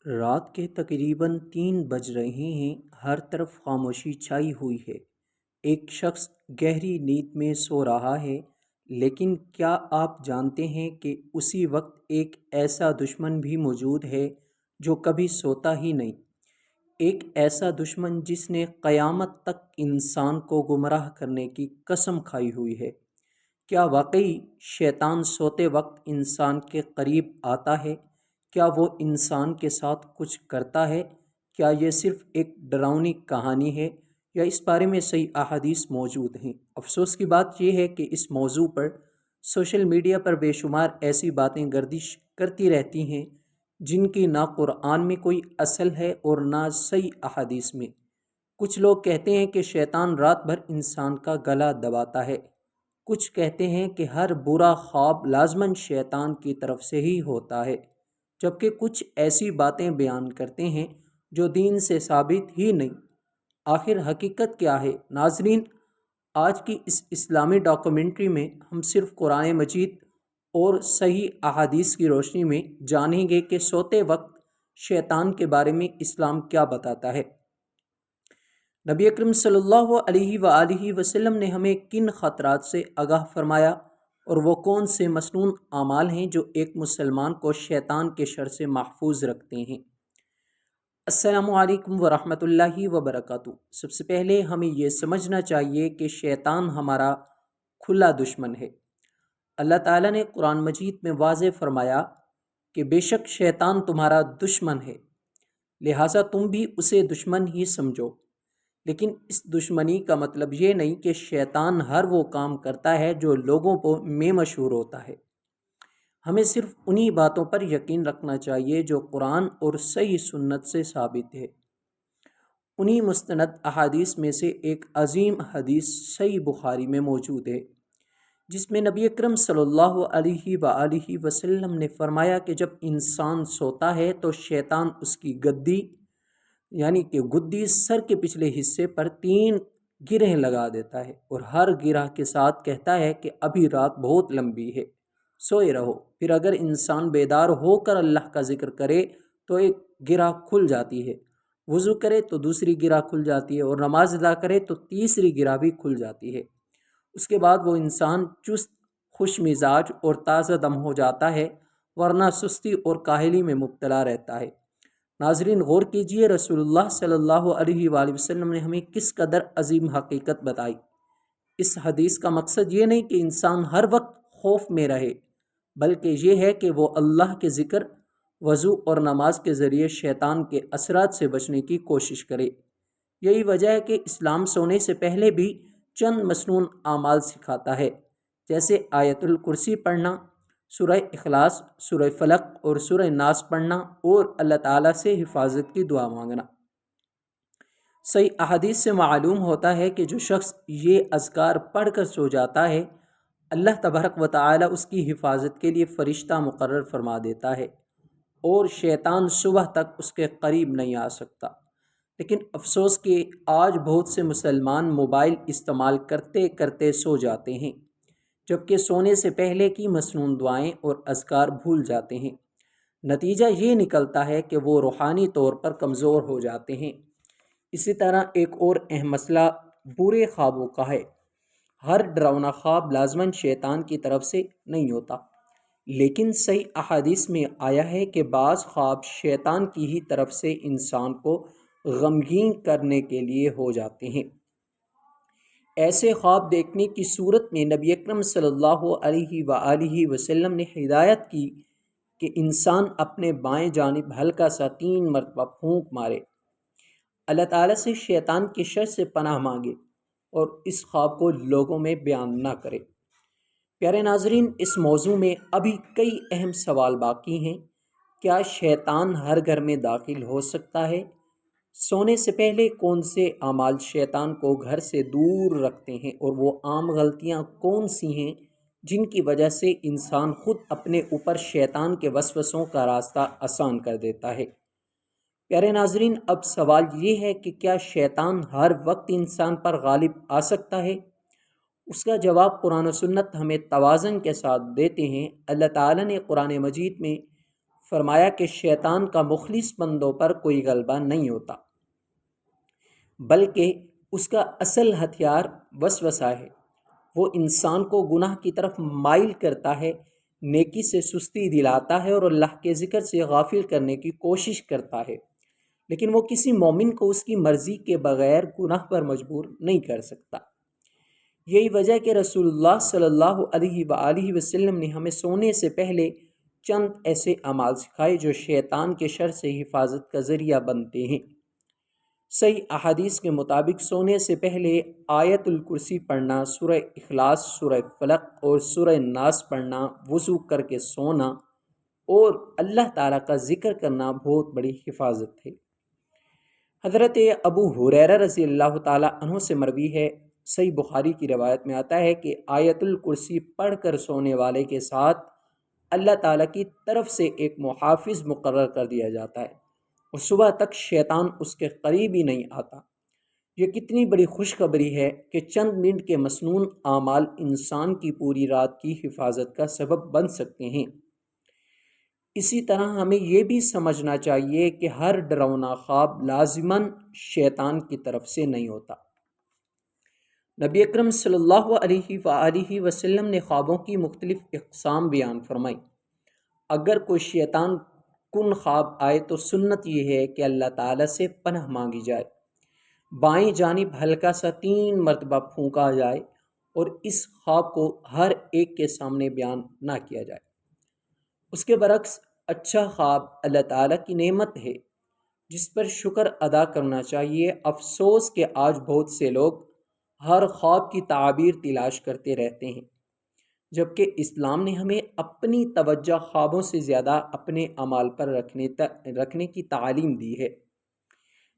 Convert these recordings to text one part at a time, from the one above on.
رات کے تقریباً 3 بج رہے ہیں، ہر طرف خاموشی چھائی ہوئی ہے۔ ایک شخص گہری نیند میں سو رہا ہے، لیکن کیا آپ جانتے ہیں کہ اسی وقت ایک ایسا دشمن بھی موجود ہے جو کبھی سوتا ہی نہیں؟ ایک ایسا دشمن جس نے قیامت تک انسان کو گمراہ کرنے کی قسم کھائی ہوئی ہے۔ کیا واقعی شیطان سوتے وقت انسان کے قریب آتا ہے؟ کیا وہ انسان کے ساتھ کچھ کرتا ہے؟ کیا یہ صرف ایک ڈراؤنی کہانی ہے یا اس بارے میں صحیح احادیث موجود ہیں؟ افسوس کی بات یہ ہے کہ اس موضوع پر سوشل میڈیا پر بے شمار ایسی باتیں گردش کرتی رہتی ہیں جن کی نہ قرآن میں کوئی اصل ہے اور نہ صحیح احادیث میں۔ کچھ لوگ کہتے ہیں کہ شیطان رات بھر انسان کا گلا دباتا ہے۔ کچھ کہتے ہیں کہ ہر برا خواب لازماً شیطان کی طرف سے ہی ہوتا ہے، جبکہ کچھ ایسی باتیں بیان کرتے ہیں جو دین سے ثابت ہی نہیں۔ آخر حقیقت کیا ہے؟ ناظرین، آج کی اس اسلامی ڈاکومنٹری میں ہم صرف قرآن مجید اور صحیح احادیث کی روشنی میں جانیں گے کہ سوتے وقت شیطان کے بارے میں اسلام کیا بتاتا ہے۔ نبی اکرم صلی اللہ علیہ وآلہ وسلم نے ہمیں کن خطرات سے آگاہ فرمایا اور وہ کون سے مسنون اعمال ہیں جو ایک مسلمان کو شیطان کے شر سے محفوظ رکھتے ہیں؟ السلام علیکم ورحمۃ اللہ وبرکاتہ۔ سب سے پہلے ہمیں یہ سمجھنا چاہیے کہ شیطان ہمارا کھلا دشمن ہے۔ اللہ تعالیٰ نے قرآن مجید میں واضح فرمایا کہ بے شک شیطان تمہارا دشمن ہے، لہٰذا تم بھی اسے دشمن ہی سمجھو۔ لیکن اس دشمنی کا مطلب یہ نہیں کہ شیطان ہر وہ کام کرتا ہے جو لوگوں میں مشہور ہوتا ہے۔ ہمیں صرف انہی باتوں پر یقین رکھنا چاہیے جو قرآن اور صحیح سنت سے ثابت ہے۔ انہی مستند احادیث میں سے ایک عظیم حدیث صحیح بخاری میں موجود ہے، جس میں نبی اکرم صلی اللہ علیہ وآلہ وسلم نے فرمایا کہ جب انسان سوتا ہے تو شیطان اس کی گدی یعنی کہ گدی سر کے پچھلے حصے پر 3 گرہیں لگا دیتا ہے اور ہر گرہ کے ساتھ کہتا ہے کہ ابھی رات بہت لمبی ہے، سوئے رہو۔ پھر اگر انسان بیدار ہو کر اللہ کا ذکر کرے تو ایک گرہ کھل جاتی ہے، وضو کرے تو دوسری گرہ کھل جاتی ہے اور نماز ادا کرے تو تیسری گرہ بھی کھل جاتی ہے۔ اس کے بعد وہ انسان چست، خوش مزاج اور تازہ دم ہو جاتا ہے، ورنہ سستی اور کاہلی میں مبتلا رہتا ہے۔ ناظرین، غور کیجئے، رسول اللہ صلی اللہ علیہ وآلہ وسلم نے ہمیں کس قدر عظیم حقیقت بتائی۔ اس حدیث کا مقصد یہ نہیں کہ انسان ہر وقت خوف میں رہے، بلکہ یہ ہے کہ وہ اللہ کے ذکر، وضو اور نماز کے ذریعے شیطان کے اثرات سے بچنے کی کوشش کرے۔ یہی وجہ ہے کہ اسلام سونے سے پہلے بھی چند مسنون اعمال سکھاتا ہے، جیسے آیت الکرسی پڑھنا، سورہ اخلاص، سورہ فلق اور سورہ ناس پڑھنا اور اللہ تعالیٰ سے حفاظت کی دعا مانگنا۔ صحیح احادیث سے معلوم ہوتا ہے کہ جو شخص یہ اذکار پڑھ کر سو جاتا ہے، اللہ تبارک و تعالیٰ اس کی حفاظت کے لیے فرشتہ مقرر فرما دیتا ہے اور شیطان صبح تک اس کے قریب نہیں آ سکتا۔ لیکن افسوس کہ آج بہت سے مسلمان موبائل استعمال کرتے کرتے سو جاتے ہیں، جبکہ سونے سے پہلے کی مسنون دعائیں اور اذکار بھول جاتے ہیں۔ نتیجہ یہ نکلتا ہے کہ وہ روحانی طور پر کمزور ہو جاتے ہیں۔ اسی طرح ایک اور اہم مسئلہ برے خوابوں کا ہے۔ ہر ڈراؤنا خواب لازماً شیطان کی طرف سے نہیں ہوتا، لیکن صحیح احادیث میں آیا ہے کہ بعض خواب شیطان کی ہی طرف سے انسان کو غمگین کرنے کے لیے ہو جاتے ہیں۔ ایسے خواب دیکھنے کی صورت میں نبی اکرم صلی اللہ علیہ وآلہ وسلم نے ہدایت کی کہ انسان اپنے بائیں جانب ہلکا سا 3 مرتبہ پھونک مارے، اللہ تعالیٰ سے شیطان کی شر سے پناہ مانگے اور اس خواب کو لوگوں میں بیان نہ کرے۔ پیارے ناظرین، اس موضوع میں ابھی کئی اہم سوال باقی ہیں۔ کیا شیطان ہر گھر میں داخل ہو سکتا ہے؟ سونے سے پہلے کون سے اعمال شیطان کو گھر سے دور رکھتے ہیں اور وہ عام غلطیاں کون سی ہیں جن کی وجہ سے انسان خود اپنے اوپر شیطان کے وسوسوں کا راستہ آسان کر دیتا ہے؟ پیارے ناظرین، اب سوال یہ ہے کہ کیا شیطان ہر وقت انسان پر غالب آ سکتا ہے؟ اس کا جواب قرآن و سنت ہمیں توازن کے ساتھ دیتے ہیں۔ اللہ تعالیٰ نے قرآن مجید میں فرمایا کہ شیطان کا مخلص بندوں پر کوئی غلبہ نہیں ہوتا، بلکہ اس کا اصل ہتھیار وسوسہ ہے۔ وہ انسان کو گناہ کی طرف مائل کرتا ہے، نیکی سے سستی دلاتا ہے اور اللہ کے ذکر سے غافل کرنے کی کوشش کرتا ہے، لیکن وہ کسی مومن کو اس کی مرضی کے بغیر گناہ پر مجبور نہیں کر سکتا۔ یہی وجہ کہ رسول اللہ صلی اللہ علیہ وآلہ وسلم نے ہمیں سونے سے پہلے چند ایسے اعمال سکھائے جو شیطان کے شر سے حفاظت کا ذریعہ بنتے ہیں۔ صحیح احادیث کے مطابق سونے سے پہلے آیت الکرسی پڑھنا، سورہ اخلاص، سورہ فلق اور سورہ ناس پڑھنا، وضو کر کے سونا اور اللہ تعالیٰ کا ذکر کرنا بہت بڑی حفاظت ہے۔ حضرت ابو ہریرہ رضی اللہ تعالیٰ عنہ سے مروی ہے، صحیح بخاری کی روایت میں آتا ہے کہ آیت الکرسی پڑھ کر سونے والے کے ساتھ اللہ تعالیٰ کی طرف سے ایک محافظ مقرر کر دیا جاتا ہے اور صبح تک شیطان اس کے قریب ہی نہیں آتا۔ یہ کتنی بڑی خوشخبری ہے کہ چند منٹ کے مسنون اعمال انسان کی پوری رات کی حفاظت کا سبب بن سکتے ہیں۔ اسی طرح ہمیں یہ بھی سمجھنا چاہیے کہ ہر ڈراؤنا خواب لازماً شیطان کی طرف سے نہیں ہوتا۔ نبی اکرم صلی اللہ علیہ وآلہ وسلم نے خوابوں کی مختلف اقسام بیان فرمائی۔ اگر کوئی شیطان کن خواب آئے تو سنت یہ ہے کہ اللہ تعالیٰ سے پناہ مانگی جائے، بائیں جانب ہلکا سا 3 مرتبہ پھونکا جائے اور اس خواب کو ہر ایک کے سامنے بیان نہ کیا جائے۔ اس کے برعکس اچھا خواب اللہ تعالیٰ کی نعمت ہے جس پر شکر ادا کرنا چاہیے۔ افسوس کہ آج بہت سے لوگ ہر خواب کی تعبیر تلاش کرتے رہتے ہیں، جبکہ اسلام نے ہمیں اپنی توجہ خوابوں سے زیادہ اپنے اعمال پر رکھنے کی تعلیم دی ہے۔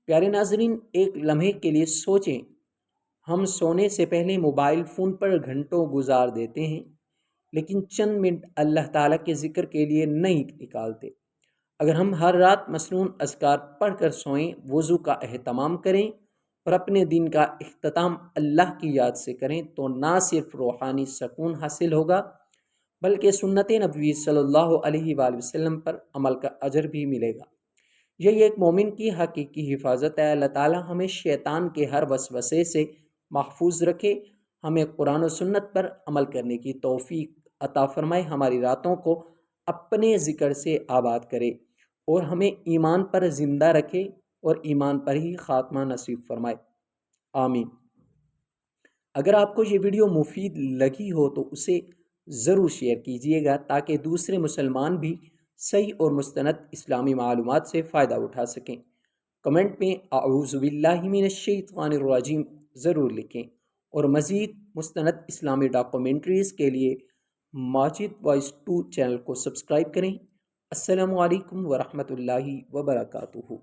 پیارے ناظرین، ایک لمحے کے لیے سوچیں، ہم سونے سے پہلے موبائل فون پر گھنٹوں گزار دیتے ہیں لیکن چند منٹ اللہ تعالیٰ کے ذکر کے لیے نہیں نکالتے۔ اگر ہم ہر رات مسنون اذکار پڑھ کر سوئیں، وضو کا اہتمام کریں اور اپنے دن کا اختتام اللہ کی یاد سے کریں تو نہ صرف روحانی سکون حاصل ہوگا بلکہ سنت نبوی صلی اللہ علیہ وآلہ وسلم پر عمل کا اجر بھی ملے گا۔ یہی ایک مومن کی حقیقی حفاظت ہے۔ اللہ تعالیٰ ہمیں شیطان کے ہر وسوسے سے محفوظ رکھے، ہمیں قرآن و سنت پر عمل کرنے کی توفیق عطا فرمائے، ہماری راتوں کو اپنے ذکر سے آباد کرے اور ہمیں ایمان پر زندہ رکھے اور ایمان پر ہی خاتمہ نصیب فرمائے، آمین۔ اگر آپ کو یہ ویڈیو مفید لگی ہو تو اسے ضرور شیئر کیجیے گا تاکہ دوسرے مسلمان بھی صحیح اور مستند اسلامی معلومات سے فائدہ اٹھا سکیں۔ کمنٹ میں اعوذ باللہ من الشیطان الرجیم ضرور لکھیں اور مزید مستند اسلامی ڈاکومنٹریز کے لیے ماجد وائس 2 چینل کو سبسکرائب کریں۔ السلام علیکم ورحمۃ اللہ وبرکاتہ۔